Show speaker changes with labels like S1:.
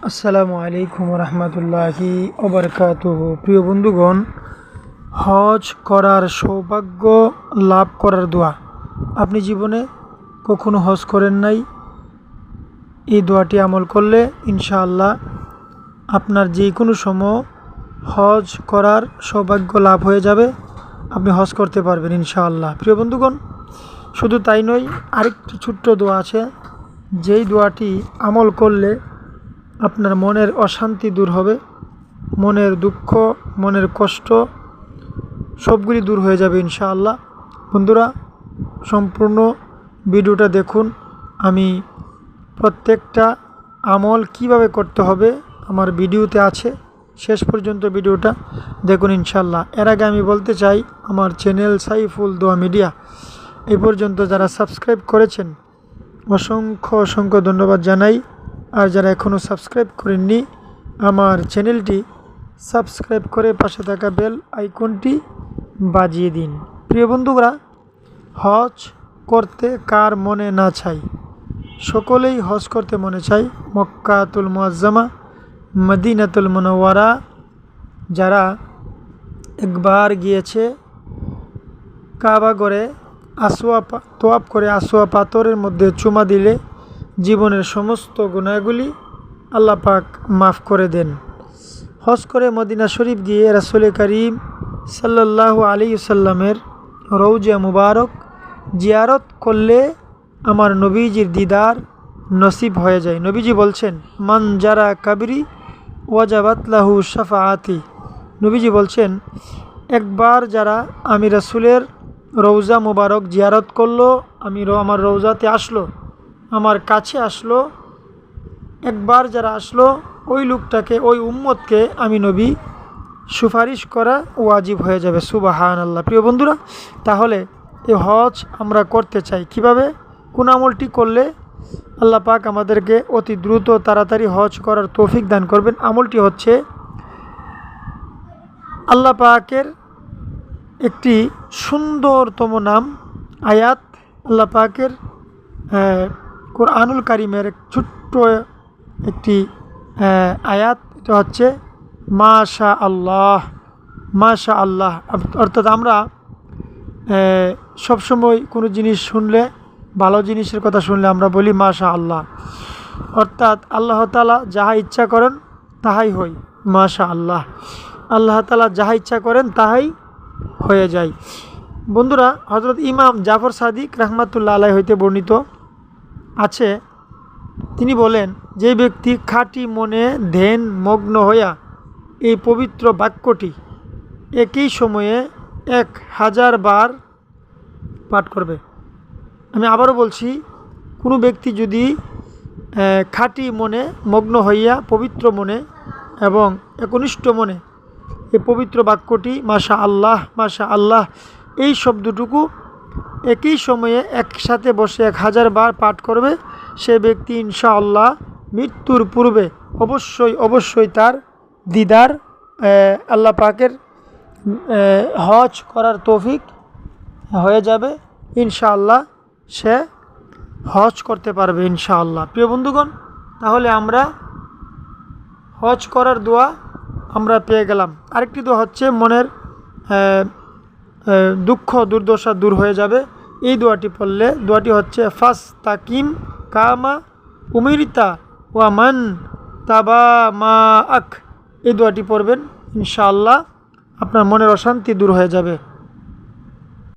S1: আসসালামু আলাইকুম রহমতুল্লাহি ওবরকাতুহু। প্রিয় বন্ধুগণ, হজ করার সৌভাগ্য লাভ করার দোয়া। আপনি জীবনে কখনো হজ করেন নাই, এই দোয়াটি আমল করলে ইনশাআল্লাহ আপনার যে কোনো সময় হজ করার সৌভাগ্য লাভ হয়ে যাবে, আপনি হজ করতে পারবেন ইনশাআল্লাহ। প্রিয় বন্ধুগণ, শুধু তাই নয়, আরেকটি ছোট্ট দোয়া আছে, যেই দোয়াটি আমল করলে আপনার মনের অশান্তি দূর হবে, মনের দুঃখ, মনের কষ্ট সবগুলি দূর হয়ে যাবে ইনশাআল্লাহ। বন্ধুরা, সম্পূর্ণ ভিডিওটা দেখুন। আমি প্রত্যেকটা আমল কিভাবে করতে হবে আমার ভিডিওতে আছে, শেষ পর্যন্ত ভিডিওটা দেখুন ইনশাআল্লাহ। এর আগে আমি বলতে চাই, আমার চ্যানেল সাইফুল দোয়া মিডিয়া এই পর্যন্ত যারা সাবস্ক্রাইব করেছেন অসংখ্য অসংখ্য ধন্যবাদ জানাই। আর যারা এখনও সাবস্ক্রাইব করেননি, আমার চ্যানেলটি সাবস্ক্রাইব করে পাশে থাকা বেল আইকনটি বাজিয়ে দিন। প্রিয় বন্ধুরা, হজ করতে কার মনে না চাই? সকলেই হজ করতে মনে চাই। মক্কাতুল মুআজ্জামা, মদিনাতুল মুনাওয়ারা যারা একবার গিয়েছে, কাবা ঘরে তোয়াব করে আসোয়া পাথরের মধ্যে চুমা দিলে জীবনের সমস্ত গুনাহগুলি আল্লাহ পাক মাফ করে দেন। হজ করে মদিনা শরীফ গিয়ে রাসূল করিম সাল্লাল্লাহু আলাইহি ওয়াসাল্লামের রওজা মুবারক জিয়ারত করলে আমার নবীজির দিদার নসিব হয়ে যায়। নবীজি বলছেন, মান যারা কাবরি ওয়াজাবাত লাহু শাফাআতি। নবীজি বলছেন, একবার যারা আমি রাসূলের রওজা মুবারক জিয়ারত করলো, আমার রওজাতে আসলো, আমার কাছে আসলো, একবার যারা আসলো, ওই লোকটাকে, ওই উম্মতকে আমি নবী সুপারিশ করা ওয়াজিব হয়ে যাবে। সুবহানাল্লাহ। প্রিয় বন্ধুরা, তাহলে এই হজ আমরা করতে চাই কিভাবে, কোন আমলটি করলে আল্লাহ পাক আমাদেরকে অতি দ্রুত তাড়াতাড়ি হজ করার তৌফিক দান করবেন? আমলটি হচ্ছে, আল্লাহ পাকের একটি সুন্দরতম নাম, আয়াত, আল্লাহ পাকের কোরআনুল কারিমের ছোট্ট একটি আয়াত, এটা হচ্ছে মাশা আল্লাহ। মাশা আল্লাহ অর্থাৎ আমরা সবসময় কোনো জিনিস শুনলে, ভালো জিনিসের কথা শুনলে আমরা বলি মাশা আল্লাহ, অর্থাৎ আল্লাহ তাআলা যাহা ইচ্ছা করেন তাহাই হয়। মাশা আল্লাহ, আল্লাহ তাআলা যাহা ইচ্ছা করেন তাহাই হয়ে যায়। বন্ধুরা, হযরত ইমাম জাফর সাদিক রাহমাতুল্লাহ আলাইহি হইতে বর্ণিত আছে, তিনি বলেন, যে ব্যক্তি খাঁটি মনে ধ্যান মগ্ন হইয়া এই পবিত্র বাক্যটি একই সময়ে 1000 বার পাঠ করবে। আমি আবারও বলছি, কোনো ব্যক্তি যদি খাঁটি মনে মগ্ন হইয়া পবিত্র মনে এবং একনিষ্ঠ মনে এই পবিত্র বাক্যটি মাশা আল্লাহ, মাশা আল্লাহ, এই শব্দটুকু একই সময়ে একসাথে বসে 1000 বার পাঠ করবে, সে ব্যক্তি ইনশাআল্লাহ মৃত্যুর পূর্বে অবশ্যই তার দিদার আল্লাহ পাকের হজ করার তৌফিক হয়ে যাবে ইনশাআল্লাহ, সে হজ করতে পারবে ইনশাআল্লাহ। প্রিয় বন্ধুগণ, তাহলে আমরা হজ করার দোয়া আমরা পেয়ে গেলাম। আরেকটি দোয়া হচ্ছে, মনের দুঃখ দুর্দশা দূর হয়ে যাবে। এই দোয়াটি পড়লে, দোয়াটি হচ্ছে ফাস্তাকিম কামা উমিরতা ওয়া মান তাবা মাআক। এই দোয়াটি পড়বেন ইনশাআল্লাহ, আপনার মনের অশান্তি দূর হয়ে যাবে।